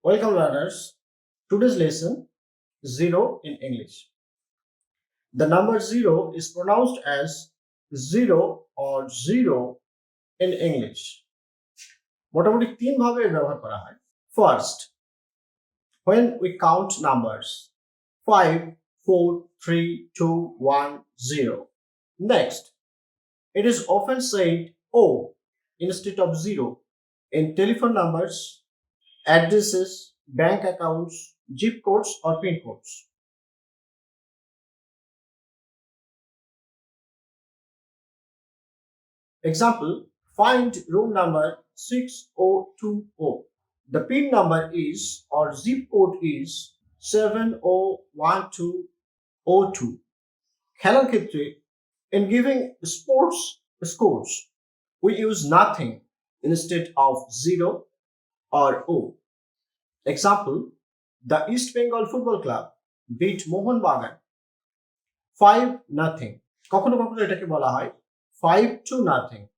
Welcome learners. Today's lesson zero in English. The number zero is pronounced as zero or zero in English. মোটামুটি তিন ভাবে ব্যবহার করা হয়। First, when we count numbers 5, 4, 3, 2, 1, 0. Next, it is often said O instead of zero in telephone numbers, addresses, bank accounts, zip codes, or pin codes. Example, find room number 6020. The pin number is or zip code is 701202. খেলার ক্ষেত্রে in giving sports scores, we use nothing instead of 0 or O. Example, the East Bengal Football Club beat Mohun Bagan 5-0. কখনো কখনো এটাকে বলা হয় 5-0.